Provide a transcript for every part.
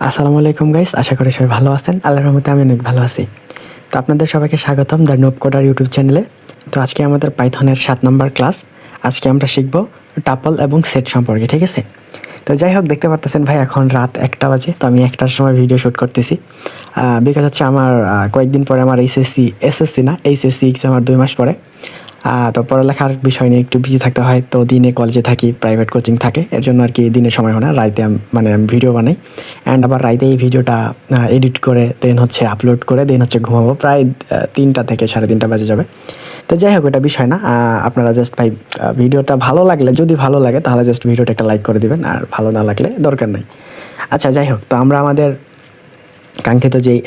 আসসালামু আলাইকুম গাইস, আশা করি সবাই ভালো আছেন। আল্লাহর রহমতে আমি অনেক ভালো আছি। তো আপনাদের সবাইকে স্বাগতম দ্য নোব কোডার ইউটিউব চ্যানেলে। তো আজকে আমাদের পাইথনের 7 নম্বর ক্লাস। আজকে আমরা শিখব টাপল এবং সেট সম্পর্কে, ঠিক আছে? তো যাই হোক, দেখতে পারতেছেন ভাই এখন রাত 1টা বাজে। তো আমি 1টার সময় ভিডিও শ্যুট করতেছি, বিকজ হচ্ছে আমার কয়েকদিন পরে আমার এসএসসি না এইচএসসি এক্সাম, আমার 2 মাস পরে। তো পড়ালেখার বিষয় নিয়ে একটু বিজি থাকতে হয়। তো দিনে কলেজে থাকি, প্রাইভেট কোচিং থাকে, এর জন্য আর কি দিনে সময় হয় না। রাইতে আমি ভিডিও বানাই, অ্যান্ড আবার রাইতে এই ভিডিওটা এডিট করে দেন হচ্ছে আপলোড করে দেন হচ্ছে ঘুমাবো। প্রায় 3টা থেকে 3:30 বাজে যাবে। তো যাই হোক, এটা বিষয় না। আপনারা জাস্ট ভাই ভিডিওটা ভালো লাগলে, যদি ভালো লাগে তাহলে জাস্ট ভিডিওটা একটা লাইক করে দিবেন, আর ভালো না লাগলে দরকার নাই। আচ্ছা, যাই হোক, তো আমরা আমাদের কাঙ্ক্ষিত যেই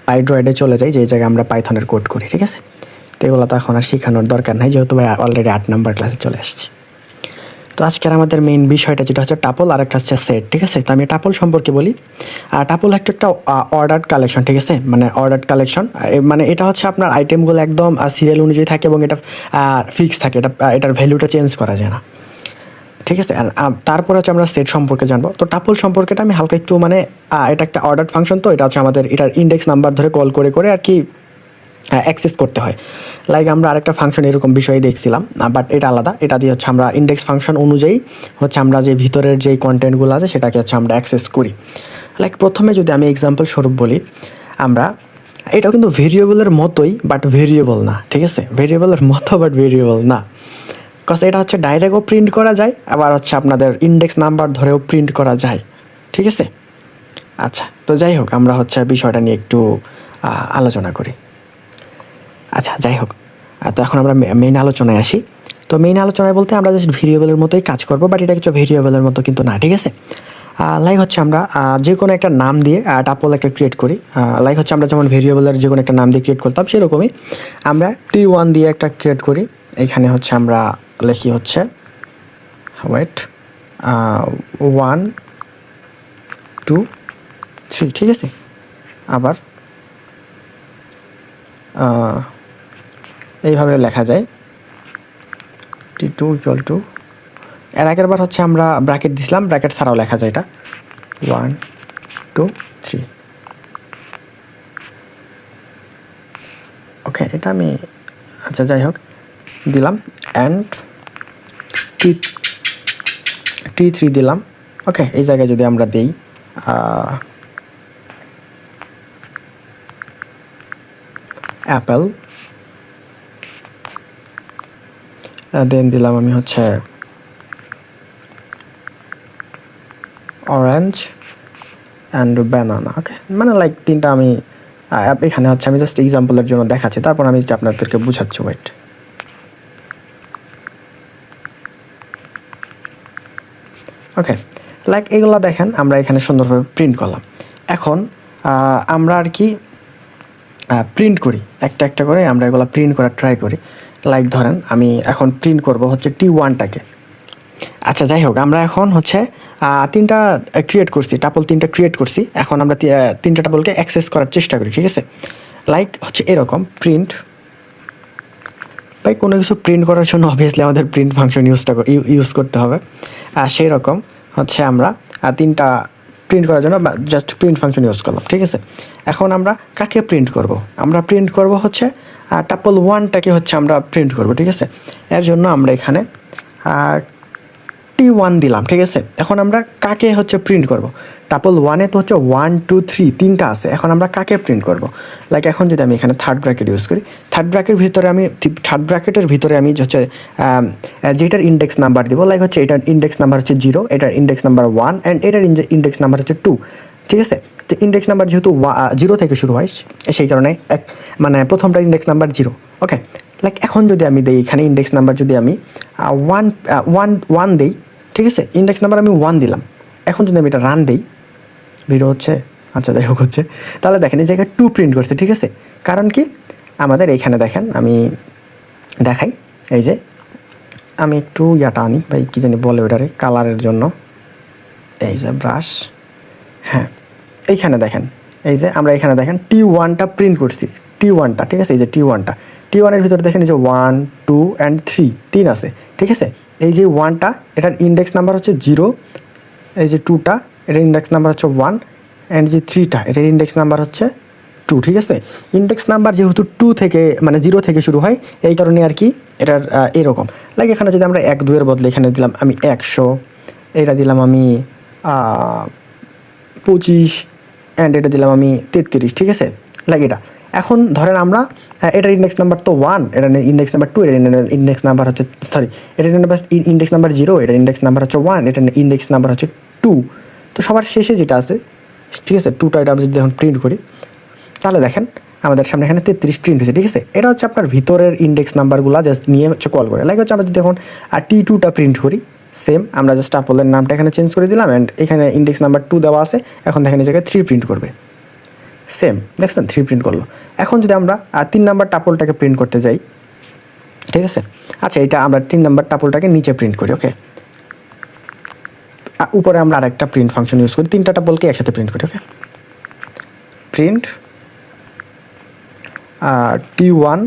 পাইড্রয়েডে চলে যাই, যেই জায়গায় আমরা পাইথনের কোড করি, ঠিক আছে? তো এগুলো তো এখন আর শেখানোর দরকার নাই, যেহেতু ভাই অলরেডি 8 নাম্বার ক্লাসে চলে আসছি। তো আজকের আমাদের মেইন বিষয়টা যেটা হচ্ছে টাপল, আর একটা হচ্ছে সেট, ঠিক আছে? তো আমি টাপল সম্পর্কে বলি। টাপল একটা অর্ডার্ড কালেকশন, ঠিক আছে? মানে অর্ডার্ড কালেকশন, মানে এটা হচ্ছে আপনার আইটেমগুলো একদম সিরিয়াল অনুযায়ী থাকে এবং এটা ফিক্স থাকে, এটার ভ্যালুটা চেঞ্জ করা যায় না, ঠিক আছে? তারপরে হচ্ছে আমরা সেট সম্পর্কে জানবো। তো টাপল সম্পর্কেটা আমি হালকা একটু এটা একটা অর্ডার ফাংশন। তো এটা হচ্ছে আমাদের এটার ইন্ডেক্স নাম্বার ধরে কল করে করে আর কি অ্যাক্সেস করতে হয়। লাইক আমরা আরেকটা ফাংশন এরকম বিষয়ে দেখছিলাম, বাট এটা আলাদা। এটা দিয়ে হচ্ছে আমরা ইন্ডেক্স ফাংশন অনুযায়ী হচ্ছে আমরা যে ভিতরের যেই কন্টেন্টগুলো আছে সেটাকে হচ্ছে আমরা অ্যাক্সেস করি। লাইক প্রথমে যদি আমি এক্সাম্পল স্বরূপ বলি, আমরা এটাও কিন্তু ভেরিয়েবলের মতোই, বাট ভেরিয়েবল না, ঠিক আছে? ভেরিয়েবলের মতো বাট ভেরিয়েবল না, কজ এটা হচ্ছে ডাইরেক্টও প্রিন্ট করা যায়, আবার হচ্ছে আপনাদের ইন্ডেক্স নাম্বার ধরেও প্রিন্ট করা যায়, ঠিক আছে? আচ্ছা, তো যাই হোক, আমরা হচ্ছে বিষয়টা নিয়ে একটু আলোচনা করি। আচ্ছা, যাই হোক, তো এখন আমরা মেইন আলোচনায় আসি। তো মেইন আলোচনায় বলতে আমরা জাস্ট ভেরিয়েবলের মতোই কাজ করবো, বাট এটা কিছু ভেরিয়েবলের মতো কিন্তু না, ঠিক আছে? লাইক হচ্ছে আমরা যে কোনো একটা নাম দিয়ে টাপল একটা ক্রিয়েট করি। লাইক হচ্ছে আমরা যেমন ভেরিয়েবলের যে কোনো একটা নাম দিয়ে ক্রিয়েট করতাম, সেরকমই আমরা T1 দিয়ে একটা ক্রিয়েট করি। এইখানে হচ্ছে আমরা লিখি হচ্ছে 1 2 3, ঠিক আছে? আবার এইভাবে লেখা যায় T2 = এর আগের বার হচ্ছে আমরা ব্র্যাকেট দিছিলাম, ব্র্যাকেট ছাড়াও লেখা যায় এটা 1 2 3। ওকে, এটা আমি আচ্ছা যাই হোক দিলাম, অ্যান্ড T3 দিলাম। ওকে, এই জায়গায় যদি আমরা দিই অ্যাপেল, দেন দিলাম আমি হচ্ছে অরেঞ্জ অ্যান্ড ব্যানানা। ওকে, মানে লাইক 3টা আমি এখানে হচ্ছে আমি জাস্ট এক্সাম্পলের জন্য দেখাচ্ছি, তারপর আমি আপনাদেরকে বুঝাচ্ছি। ওয়েট, ওকে, লাইক এগুলো দেখেন আমরা এখানে সুন্দরভাবে প্রিন্ট করলাম। এখন আমরা আর কি প্রিন্ট করি একটা একটা করে, আমরা এগুলো প্রিন্ট করার ট্রাই করি। লাইক ধরেন আমি এখন প্রিন্ট করব হচ্ছে T1টাকে। আচ্ছা, যাই হোক, আমরা এখন হচ্ছে 3টা ক্রিয়েট করছি, টাপল 3টা ক্রিয়েট করছি। এখন আমরা 3টা টাপলকে অ্যাক্সেস করার চেষ্টা করি, ঠিক আছে? লাইক হচ্ছে এরকম প্রিন্ট। ভাই কোনো কিছু প্রিন্ট করার জন্য অবভিয়াসলি আমাদের প্রিন্ট ফাংশন ইউজ করতে হবে। সেই রকম হচ্ছে আমরা 3টা প্রিন্ট করার জন্য জাস্ট প্রিন্ট ফাংশন ইউজ করলাম, ঠিক আছে? এখন আমরা কাকে প্রিন্ট করব? আমরা প্রিন্ট করব হচ্ছে টাপল 1টাকে হচ্ছে আমরা প্রিন্ট করব, ঠিক আছে? এর জন্য আমরা এখানে T1 দিলাম, ঠিক আছে? এখন আমরা কাকে হচ্ছে প্রিন্ট করব? টাপল 1-এ তো হচ্ছে 1 2 3 3টা আছে। এখন আমরা কাকে প্রিন্ট করব? লাইক এখন যদি আমি এখানে থার্ড ব্র্যাকেট ইউজ করি, থার্ড ব্র্যাকেটের ভিতরে আমি হচ্ছে যেটার ইন্ডেক্স নাম্বার দিব, লাইক হচ্ছে এটার ইন্ডেক্স নাম্বার হচ্ছে 0, এটার ইন্ডেক্স নাম্বার 1, অ্যান্ড এটার ইন্ডেক্স নাম্বার হচ্ছে 2, ঠিক আছে? তো ইন্ডেক্স নাম্বার যেহেতু 0 থেকে শুরু হয়, সেই কারণে মানে প্রথমটা ইন্ডেক্স নাম্বার 0। ওকে, লাইক এখন যদি আমি দিই এখানে ইন্ডেক্স নাম্বার, যদি আমি 1 দিই, ঠিক আছে? ইন্ডেক্স নাম্বার আমি 1 দিলাম। এখন যদি আমি এটা রান দিই, ভিডিও হচ্ছে, আচ্ছা যাই হোক হচ্ছে, তাহলে দেখেন এই জায়গায় 2 প্রিন্ট করছে, ঠিক আছে? কারণ কি আমাদের এইখানে দেখেন, আমি দেখাই, এই যে আমি একটু ইয়াটা আনি ভাই, কী জানি বলে ওটারে, কালারের জন্য, এই যে ব্রাশ, হ্যাঁ, এইখানে দেখেন, এই যে আমরা এখানে দেখেন T1টা প্রিন্ট করছি, T1টা, ঠিক আছে? এই যে T1-এর ভিতরে দেখেন এই যে 1 2 অ্যান্ড 3 আছে, ঠিক আছে? এই যে 1টা, এটার ইন্ডেক্স নাম্বার হচ্ছে 0, এই যে 2টা, এটার ইন্ডেক্স নাম্বার হচ্ছে 1, অ্যান্ড যে 3টা এটার ইন্ডেক্স নাম্বার হচ্ছে 2, ঠিক আছে। ইন্ডেক্স নাম্বার যেহেতু 2 থেকে মানে 0 থেকে শুরু হয়, এই কারণে আর কি এটার এরকম লাইক এখানে যদি আমরা 1 2-এর বদলে এখানে দিলাম আমি 100, এটা দিলাম আমি 25, অ্যান্ড এটা দিলাম আমি 33, ঠিক আছে লাইক এটা। এখন ধরেন আমরা এটার ইন্ডেক্স নাম্বার তো 1, এটার ইন্ডেক্স নাম্বার 2, এটার ইন্ডেক্স নাম্বার হচ্ছে এটার ইন্ডেক্স নাম্বার 0, এটার ইন্ডেক্স নাম্বার হচ্ছে 1, এটার ইন্ডেক্স নাম্বার হচ্ছে 2। তো সবার শেষে যেটা আছে, ঠিক আছে, 2টা এটা আমরা যদি এখন প্রিন্ট করি, তাহলে দেখেন আমাদের সামনে এখানে 33 প্রিন্ট হয়েছে, ঠিক আছে। এটা হচ্ছে আপনার ভিতরের ইন্ডেক্স নাম্বারগুলো জাস্ট নিয়ে হচ্ছে কল করে, লাইক হচ্ছে আমরা যদি এখন T2টা প্রিন্ট করি, সেম আমরা জাস্ট টাপলের নামটা এখানে চেঞ্জ করে দিলাম, অ্যান্ড এখানে ইন্ডেক্স নাম্বার 2 দেওয়া আছে, এখন দেখেন এই জায়গায় 3 প্রিন্ট করবে, সেম দেখছেন 3 প্রিন্ট করলো। এখন যদি আমরা 3 নাম্বার টাপলটাকে প্রিন্ট করতে যাই, ঠিক আছে, আচ্ছা এটা আমরা 3 নাম্বার টাপলটাকে নিচে প্রিন্ট করি, ওকে, উপরে আমরা আরেকটা প্রিন্ট ফাংশন ইউজ করি, 3টা টাপলকে একসাথে প্রিন্ট করি, ওকে, প্রিন্ট T1,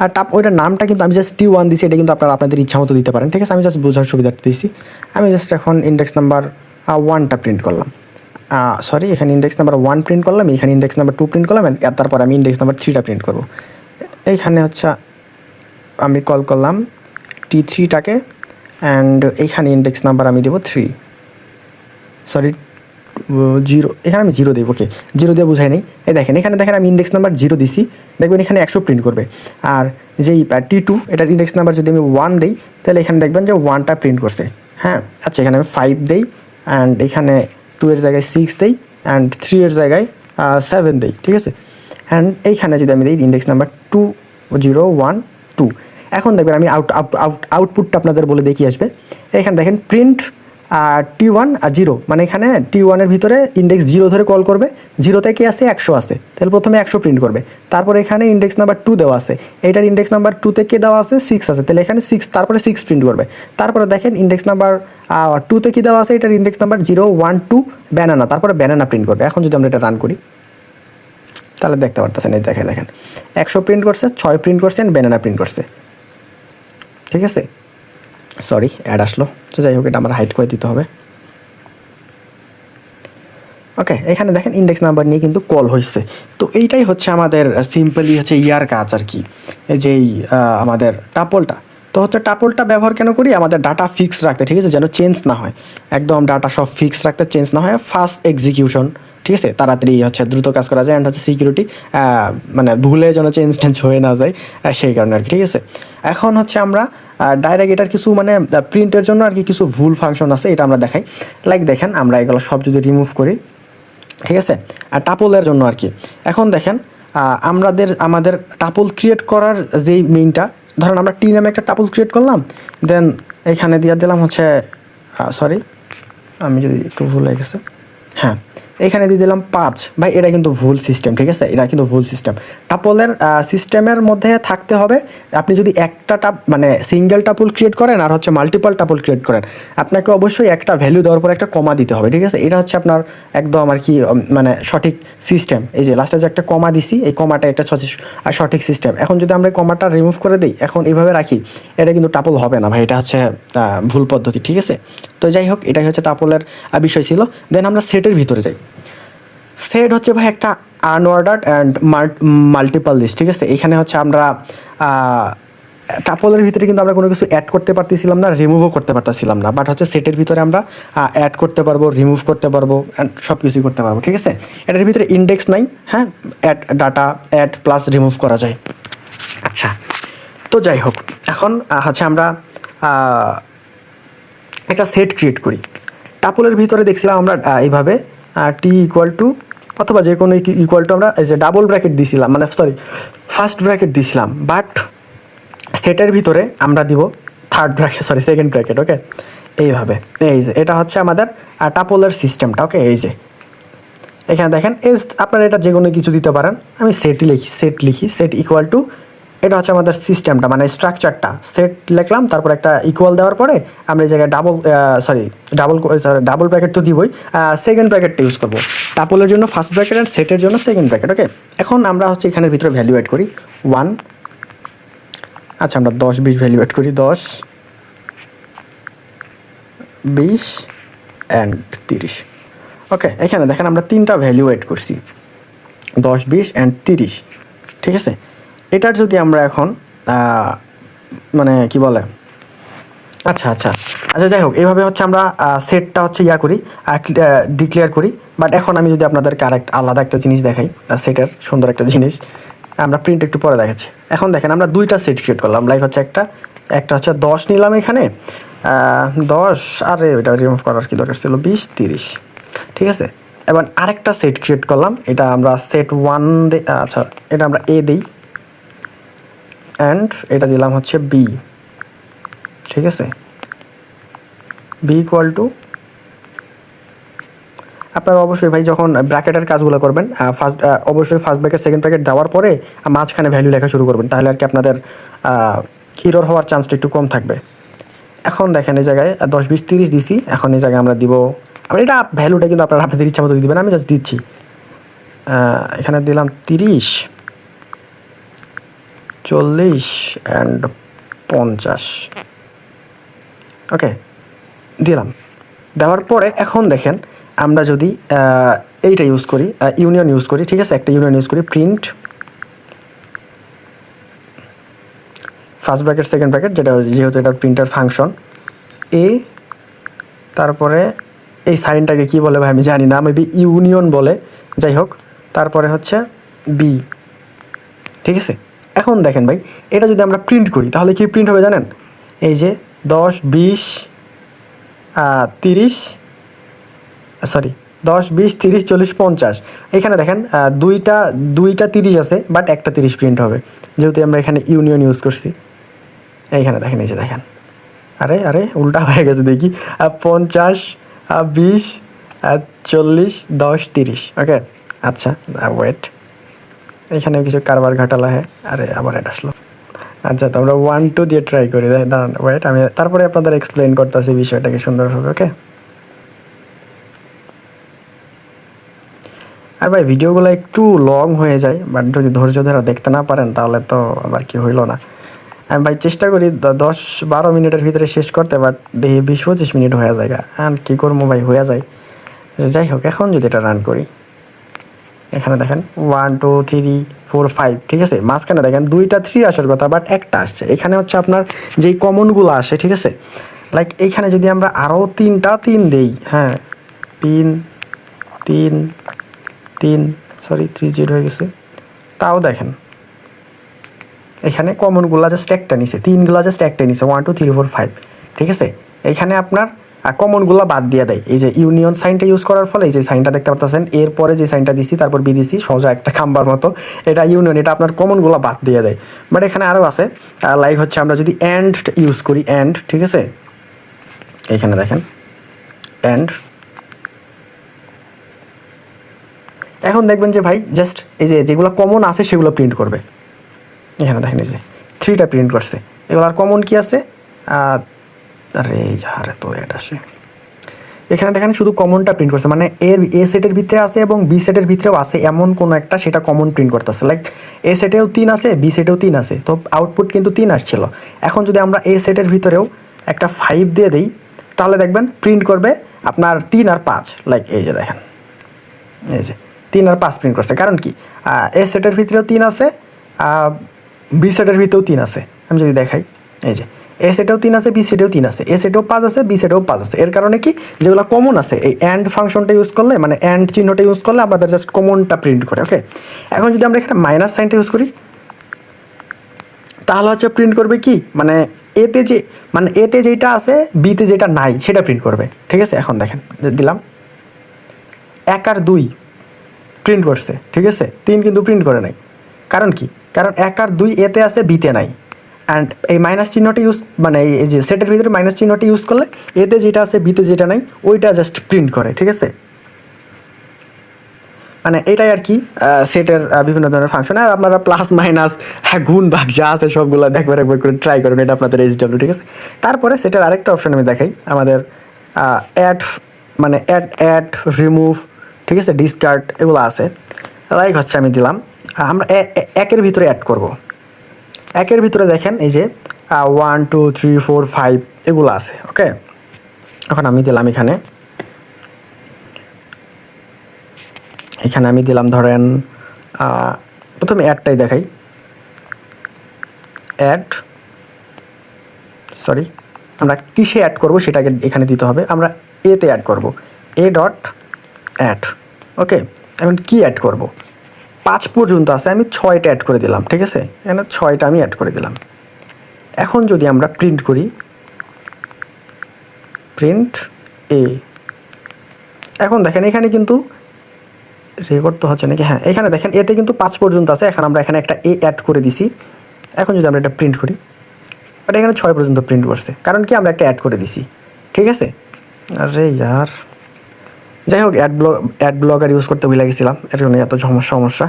আর ওইটার নামটা কিন্তু আমি জাস্ট T1 দিছি, এটা কিন্তু আপনারা আপনাদের ইচ্ছা মতো দিতে পারেন, ঠিক আছে। আমি জাস্ট বোঝার সুবিধার্থে দিয়েছি। আমি জাস্ট এখন ইন্ডেক্স নাম্বার 1টা প্রিন্ট করলাম, সরি এখানে ইন্ডেক্স নাম্বার 1 প্রিন্ট করলাম, এখানে ইন্ডেক্স নাম্বার 2 প্রিন্ট করলাম, আর তারপর আমি ইন্ডেক্স নাম্বার 3টা প্রিন্ট করব। এইখানে হচ্ছে আমি কল করলাম T3টাকে, অ্যান্ড এইখানে ইন্ডেক্স নাম্বার আমি দেবো 3, সরি 0, এখানে আমি 0 দেবো, ওকে 0 দিয়ে বোঝাই নেই। এই দেখেন এখানে দেখেন আমি ইন্ডেক্স নাম্বার 0 দিছি, দেখবেন এখানে 100 প্রিন্ট করবে। আর যেই T2 এটার ইন্ডেক্স নাম্বার যদি আমি 1 দিই, তাহলে এখানে দেখবেন যে 1টা প্রিন্ট করছে, হ্যাঁ। আচ্ছা এখানে আমি 5 দিই, অ্যান্ড এখানে 2 এর জায়গায় 6 দিই, অ্যান্ড 3 এর জায়গায় 7 দিই, ঠিক আছে। অ্যান্ড এইখানে যদি আমি দিই ইন্ডেক্স নাম্বার 2 0 1 2, এখন দেখবেন আমি আউটপুটটা আপনাদের বলে দেখিয়ে আসবে। এখানে দেখেন প্রিন্ট T1 আর 0, মানে এখানে T1 এর ভিতরে ইন্ডেক্স 0 ধরে কল করবে, 0তে কি আছে 100 আছে, তাহলে প্রথমে 100 প্রিন্ট করবে। তারপরে এখানে ইন্ডেক্স নাম্বার 2 দেওয়া আছে, এইটার ইন্ডেক্স নাম্বার 2তে কে দেওয়া আছে 6 আছে, তাহলে এখানে 6, তারপরে 6 প্রিন্ট করবে। তারপরে দেখেন ইন্ডেক্স নাম্বার 2তে কি দেওয়া আছে, এটার ইন্ডেক্স নাম্বার 0 1 2 ব্যানানা, তারপরে ব্যানানা প্রিন্ট করবে। এখন যদি আমরা এটা রান করি, তাহলে দেখতে পারতেছেন এই দেখেন 100 প্রিন্ট করছে, 6 প্রিন্ট করছে, ব্যানানা প্রিন্ট করছে, ঠিক আছে। সরি অ্যাড আসলো, তো যাই হোক এটা আমরা হাইড করে দিতে হবে। ওকে, এখানে দেখেন ইন্ডেক্স নাম্বার নিয়ে কিন্তু কল হয়েছে। তো এইটাই হচ্ছে আমাদের সিম্পলি হচ্ছে ইয়ার কাজ আর কি, যেই আমাদের টাপলটা। তো হচ্ছে টাপলটা ব্যবহার কেন করি, আমাদের ডাটা ফিক্স রাখতে, ঠিক আছে, যেন চেঞ্জ না হয়, একদম ডাটা সব ফিক্স রাখতে, চেঞ্জ না হয়, ফাস্ট এক্সিকিউশন, ঠিক আছে, তাড়াতাড়ি হচ্ছে দ্রুত কাজ করা যায়, অ্যান্ড হচ্ছে সিকিউরিটি, মানে ভুলে যেন চেঞ্জ হয়ে না যায়, সেই কারণে আর কি, ঠিক আছে। এখন হচ্ছে আমরা ডাইরেক্ট এটার কিছু মানে প্রিন্টের জন্য আর কি কিছু ভুল ফাংশন আছে, এটা আমরা দেখাই। লাইক দেখেন আমরা এগুলো সব যদি রিমুভ করি, ঠিক আছে, আর টাপলের জন্য আর কি। এখন দেখেন আমাদের টাপল ক্রিয়েট করার যেই মেইনটা, ধরেন আমরা টি নামে একটা টাপল ক্রিয়েট করলাম, দেন এখানে দিয়ে দিলাম হচ্ছে সরি আমি যদি একটু ভুল হয়ে গেছে, হ্যাঁ এখানে দিয়ে দিলাম 5। ভাই এটা কিন্তু ভুল সিস্টেম, ঠিক আছে, এটা কিন্তু ভুল সিস্টেম। টাপলের সিস্টেমের মধ্যে থাকতে হবে, আপনি যদি একটা মানে সিঙ্গেল টাপল ক্রিয়েট করেন আর হচ্ছে মাল্টিপল টাপল ক্রিয়েট করেন, আপনাকে অবশ্যই একটা ভ্যালু দেওয়ার পর একটা কমা দিতে হবে, ঠিক আছে। এটা হচ্ছে আপনার একদম আর কি মানে সঠিক সিস্টেম। এই যে লাস্টে যে একটা কমা দিছি, এই কমাটা একটা সঠিক সিস্টেম। এখন যদি আমরা কমাটা রিমুভ করে দিই, এখন এইভাবে রাখি, এটা কিন্তু টাপল হবে না ভাই, এটা হচ্ছে ভুল পদ্ধতি, ঠিক আছে। তো যাই হোক এটাই হচ্ছে টাপলের বিষয় ছিল। দেন আমরা সেটের ভিতরে যাই। সেট হচ্ছে ভাই একটা আনঅর্ডার্ড অ্যান্ড মাল্টিপল লিস্ট, ঠিক আছে। এখানে হচ্ছে আমরা টাপলের ভিতরে কিন্তু আমরা কোনো কিছু অ্যাড করতে পারতেছিলাম না, রিমুভও করতে পারতেছিলাম না, বাট হচ্ছে সেটের ভিতরে আমরা অ্যাড করতে পারবো, রিমুভ করতে পারবো, অ্যান্ড সব কিছুই করতে পারবো, ঠিক আছে। এটার ভিতরে ইন্ডেক্স নাই, হ্যাঁ, add data add plus remove করা যায়। আচ্ছা, তো যাই হোক এখন হচ্ছে আমরা একটা সেট ক্রিয়েট করি। টাপলের ভিতরে দেখছিলাম আমরা এইভাবে টি ইকুয়াল টু অথবা যে কোনো ইকুয়াল টু আমরা এই যে ডাবল ব্র্যাকেট দিছিলাম, মানে সরি ফার্স্ট ব্র্যাকেট দিছিলাম, বাট সেটের ভিতরে আমরা দিব third bracket, sorry second bracket, okay. এইভাবে এই যে এটা হচ্ছে আমাদের টাপলের সিস্টেমটা, ওকে। এই যে এখানে দেখেন আপনারা এটা যে কোনো কিছু দিতে পারেন, আমি সেট লিখি সেট ইকুয়াল টু, এটা হচ্ছে আমাদের সিস্টেমটা মানে স্ট্রাকচারটা, সেট লিখলাম, তারপর একটা ইকুয়াল দেওয়ার পরে আমরা এই জায়গায় ডাবল ব্র্যাকেট তো দিবই, সেকেন্ড ব্র্যাকেটটা ইউজ করবো। টাপলের জন্য ফার্স্ট ব্র্যাকেট আর সেটের জন্য সেকেন্ড ব্র্যাকেট, ওকে। এখন আমরা হচ্ছে এখানের ভিতরে ভ্যালু অ্যাড করি 1, আচ্ছা আমরা 10 20 ভ্যালু অ্যাড করি, 10 20 অ্যান্ড 30। ওকে, এখানে দেখেন আমরা 3টা ভ্যালু এড করছি, 10, 20 অ্যান্ড 30, ঠিক আছে। এটার যদি আমরা এখন মানে কি বলে, আচ্ছা আচ্ছা আচ্ছা যাই হোক, এইভাবে হচ্ছে আমরা সেটটা হচ্ছে করি, ডিক্লেয়ার করি। বাট এখন আমি যদি আপনাদের আলাদা একটা জিনিস দেখাই, সেটের সুন্দর একটা জিনিস, আমরা প্রিন্ট একটু পরে দেখাচ্ছি। এখন দেখেন আমরা 2টা সেট ক্রিয়েট করলাম, লাইক হচ্ছে একটা হচ্ছে 10 নিলাম এখানে, 10, আরে এটা রিমুভ করার কি দরকার ছিল, 20, 30, ঠিক আছে। এবার আরেকটা সেট ক্রিয়েট করলাম, এটা আমরা সেট 1 দিই, আচ্ছা এটা আমরা এ দিই, অ্যান্ড এটা দিলাম হচ্ছে বি, ঠিক আছে। বি ইকুয়াল টু, আপনারা অবশ্যই ভাই যখন ব্র্যাকেটের কাজগুলো করবেন, অবশ্যই ফার্স্ট ব্র্যাকেট সেকেন্ড ব্র্যাকেট দেওয়ার পরে মাঝখানে ভ্যালু লেখা শুরু করবেন, তাহলে আর কি আপনাদের এরর হওয়ার চান্সটা একটু কম থাকবে। এখন দেখেন এই জায়গায় 10, 20, 30 দিছি, এখন এই জায়গায় আমরা দিব, আমরা এটা ভ্যালুটা কিন্তু আপনারা আপনাদের ইচ্ছা মতো দিবেন, আমি জাস্ট দিচ্ছি। এখানে দিলাম 30, 40 অ্যান্ড 50। ওকে, দিলাম। দেওয়ার পরে এখন দেখেন আমরা যদি এইটা ইউজ করি, ইউনিয়ন ইউজ করি, ঠিক আছে, একটা ইউনিয়ন ইউজ করি, print first bracket second bracket, যেটা যেহেতু এটা প্রিন্টার ফাংশন, এ, তারপরে এই সাইনটাকে কি বলে ভাই আমি জানি না, মেবি ইউনিয়ন বলে, যাই হোক, তারপরে হচ্ছে বি, ঠিক আছে। এখন দেখেন ভাই, এটা যদি আমরা প্রিন্ট করি তাহলে কি প্রিন্ট হবে জানেন, এই যে 10, 20, 30, সরি 10, 20, 30, 40, 50, এখানে দেখেন দুইটা 30 আছে, বাট একটা 30 প্রিন্ট হবে, যেহেতু আমরা এখানে ইউনিয়ন ইউজ করছি। এইখানে দেখেন, এই যে দেখেন, আরে আরে উল্টা হয়ে গেছে দেখি, 50, 20, 40, 10, 30। ওকে, আচ্ছা ওয়েট, এখানে কিছু কারবার ঘাটালা, হ্যাঁ, আরে আবার এটা আসলো। আচ্ছা, তো আমরা 1, 2 দিয়ে ট্রাই করি, দাঁড়ান ওয়েট, আমি তারপরে আপনাদের এক্সপ্লেন করতেছি বিষয়টাকে সুন্দরভাবে। ওকে, আর ভাই ভিডিওগুলো একটু লং হয়ে যায়, বাট যদি ধৈর্য ধরে দেখতে না পারেন তাহলে তো আবার কি হইলো না। আমি ভাই চেষ্টা করি 10-12 মিনিটের ভিতরে শেষ করতে, বাট দেখি 20-25 মিনিট হয়ে যায়, আর কী করবো ভাই, হয়ে যায়। যাই হোক, এখন যদি এটা রান করি, এখানে দেখেন 1, 2, 3, 4, 5, ঠিক আছে। মাঝখানে দেখেন 2টা 3 আসার কথা, বাট একটা আসছে। এখানে হচ্ছে আপনার যেই কমনগুলো আসে, ঠিক আছে, লাইক এইখানে যদি আমরা আরও 3টা 3 দেই, হ্যাঁ, 3, 3, 3, সরি 3 জিরো হয়ে গেছে, তাও দেখেন এখানে কমনগুলো জাস্ট একটা নিছে, 3গুলো জাস্ট একটা নিছে, 1, 2, 3, 4, 5, ঠিক আছে। এইখানে আপনার কমনগুলো বাদ দিয়ে দেয়, এই যে ইউনিয়ন সাইনটা ইউজ করার ফলে এই যে সাইনটা দেখতে পারতেছেন, এরপরে যে সাইনটা দিছি তারপর বি দিছি, সোজা একটা খাম্বার মতো, এটা ইউনিয়ন, এটা আপনার কমনগুলো বাদ দিয়ে দেয়। বাট এখানে আরও আছে, লাইক হচ্ছে আমরা যদি অ্যান্ড ইউজ করি, অ্যান্ড, ঠিক আছে, এইখানে দেখেন অ্যান্ড, এখন দেখবেন যে ভাই জাস্ট এই যে যেগুলো কমন আছে সেগুলো প্রিন্ট করবে। এখানে দেখেন এই যে 3টা প্রিন্ট করছে, এগুলো আর কমন কি আছে, আরে আরে তো এটা আসে, এখানে দেখেন শুধু কমনটা প্রিন্ট করছে, মানে এ সেটের ভিতরে আছে এবং বি সেটের ভিতরেও আছে এমন কোনো একটা, সেটা কমন প্রিন্ট করতেছে। লাইক এ সেটেও 3 আছে, বি সেটেও 3 আছে, তো আউটপুট কিন্তু 3 আসছিল। এখন যদি আমরা এ সেটের ভিতরেও একটা 5 দিয়ে দিই, তাহলে দেখবেন প্রিন্ট করবে আপনার 3 আর 5, লাইক এই যে দেখেন, এই যে 3 আর 5 প্রিন্ট করছে। কারণ কি, এ সেটের ভিতরেও 3 আছে, বি সেটের ভিতরেও 3 আছে। আমি যদি দেখাই, এই যে এ সেটেও 3 আছে, বি সেটেও 3 আছে, এ সেটেও 5 আছে, বি সেটেও 5 আছে। এর কারণে কি, যেগুলো কমন আছে এই অ্যান্ড ফাংশনটা ইউজ করলে, মানে অ্যান্ড চিহ্নটা ইউজ করলে আপনাদের জাস্ট কমনটা প্রিন্ট করে। ওকে, এখন যদি আমরা এখানে মাইনাস সাইনটা ইউজ করি, তাহলে হচ্ছে প্রিন্ট করবে কি, মানে এতে যেটা আছে বিতে যেটা নাই সেটা প্রিন্ট করবে, ঠিক আছে। এখন দেখেন দিলাম 1 আর 2 প্রিন্ট করছে, ঠিক আছে, 3 কিন্তু প্রিন্ট করে নাই। কারণ কি, কারণ 1 আর 2 এতে আছে, বিতে নাই। অ্যান্ড এই মাইনাস চিহ্নটা ইউজ, মানে এই যে সেটের ভিতরে মাইনাস চিহ্নটা ইউজ করলে এতে যেটা আছে বিতে যেটা নাই ওইটা জাস্ট প্রিন্ট করে, ঠিক আছে। মানে এটাই আর কি সেটের বিভিন্ন ধরনের ফাংশন। আর আপনারা প্লাস মাইনাস, গুণ ভাগ যা আছে সবগুলো একবার করে ট্রাই করুন, এটা আপনাদের এইচডব্লিউ, ঠিক আছে। তারপরে সেটার আরেকটা অপশন আমি দেখাই, আমাদের অ্যাড, মানে অ্যাড, রিমুভ, ঠিক আছে, ডিসকার্ড, এগুলো আছে। লাইক হচ্ছে আমি দিলাম, আমরা একের ভিতরে অ্যাড করব, একের ভিতরে দেখেন এই যে 1, 2, 3, 4, 5 এগুলো আছে। ওকে, এখন আমি দিলাম এখানে এখানে আমি দিলাম ধরেন প্রথমে অ্যাডটাই দেখাই, অ্যাড, সরি আমরা কিসে অ্যাড করব সেটাকে এখানে দিতে হবে। আমরা এতে অ্যাড করব, এ ডট অ্যাড। ওকে, এখন কি অ্যাড করব, 5 পর্যন্ত আছে, আমি 6টা অ্যাড করে দিলাম। ঠিক আছে, এখানে 6টা আমি অ্যাড করে দিলাম। এখন যদি আমরা প্রিন্ট করি, প্রিন্ট এ, এখন দেখেন এখানে কিন্তু রেকর্ড তো হচ্ছে নাকি, হ্যাঁ এখানে দেখেন এতে কিন্তু 5 পর্যন্ত আছে। এখন আমরা এখানে একটা এ অ্যাড করে দিছি। এখন যদি আমরা এটা প্রিন্ট করি, এটা এখানে 6 পর্যন্ত প্রিন্ট করছে, কারণ কি আমরা একটা অ্যাড করে দিছি। ঠিক আছে, আরে ইয়ার, যাই হোক অ্যাড ব্লগার ইউজ করতে ভুলে গেছিলাম, এর জন্য এত সমস্যা।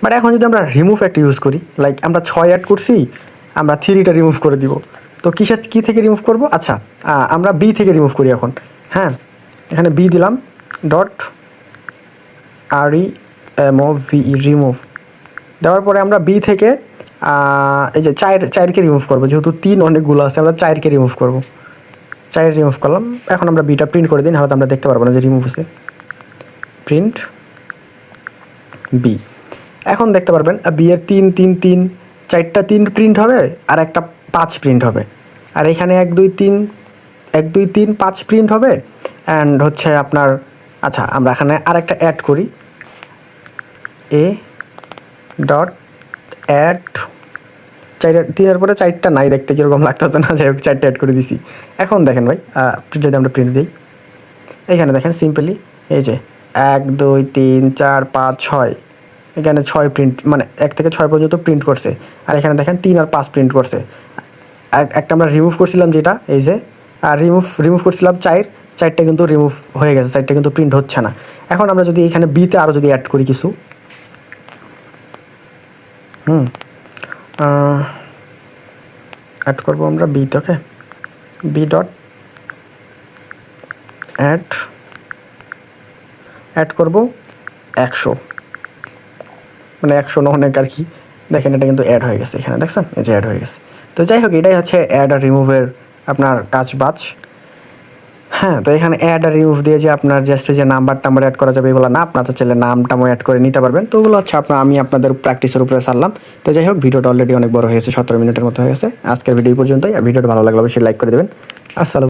বাট এখন যদি আমরা রিমুভ একটা ইউজ করি, লাইক আমরা 6 অ্যাড করছি, আমরা 3টা রিমুভ করে দিব। তো কী থেকে রিমুভ করব, আচ্ছা আমরা বি থেকে রিমুভ করি এখন। হ্যাঁ, এখানে বি দিলাম, ডট REMOVE, রিমুভ দেওয়ার পরে আমরা বি থেকে এই যে 4কে রিমুভ করবো, যেহেতু 3 অনেকগুলো আছে, আমরা 4কে রিমুভ করবো। 4 রিমুভ করলাম। এখন আমরা বিটা প্রিন্ট করে দিই, নাহলে আমরা দেখতে পারবো না যে রিমুভ হয়েছে। প্রিন্ট বি, এখন দেখতে পারবেন বি এর 3 3 3, 4টা 3 প্রিন্ট হবে আর একটা 5 প্রিন্ট হবে। আর এখানে 1 2 3 1 2 3 5 প্রিন্ট হবে। অ্যান্ড হচ্ছে আপনার, আচ্ছা আমরা এখানে আরেকটা অ্যাড করি, এ ডট অ্যাড, 3-এর পরে 4টা নাই, দেখতে কীরকম লাগতেছে না, যাই হোক 4টা অ্যাড করে দিছি। এখন দেখেন ভাই, যদি আমরা প্রিন্ট দিই, এইখানে দেখেন সিম্পলি এই যে 1 2 3 4 5 6, এখানে 6 প্রিন্ট, মানে 1 থেকে 6 পর্যন্ত প্রিন্ট করছে। আর এখানে দেখেন 3 আর 5 প্রিন্ট করছে। আর একটা আমরা রিমুভ করছিলাম যেটা, এই যে আর রিমুভ করছিলাম 4টা কিন্তু রিমুভ হয়ে গেছে, 4টা কিন্তু প্রিন্ট হচ্ছে না। এখন আমরা যদি এখানে বিতে আরও যদি অ্যাড করি কিছু, অ্যাড করবো আমরা বিতে। ওকে, বি ডট অ্যাড করবো 100, মানে 100 না অনেক আর কি। দেখেন এটা কিন্তু অ্যাড হয়ে গেছে, এখানে দেখছেন এই যে অ্যাড হয়ে গেছে। তো যাই হোক, এটাই হচ্ছে অ্যাড আর রিমুভের আপনার কাজ বাজ। হ্যাঁ, তো এখানে অ্যাড আর রিমুভ দিয়ে যে আপনার জাস্ট যে নাম্বার অ্যাড করা যাবে এগুলো না, আপনার চাইলে নামটাও অ্যাড করে নিতে পারবেন। তো ওগুলো হচ্ছে আমি আপনাদের প্র্যাকটিসের উপরে ছাড়লাম। তো যাই হোক, ভিডিওটা অলরেডি অনেক বড় হয়েছে, 17 মিনিটের মতো হয়ে গেছে। আজকের ভিডিও পর্যন্তই। আর ভিডিওটা ভালো লাগলে অবশ্যই লাইক করে দেবেন। আসসালাম।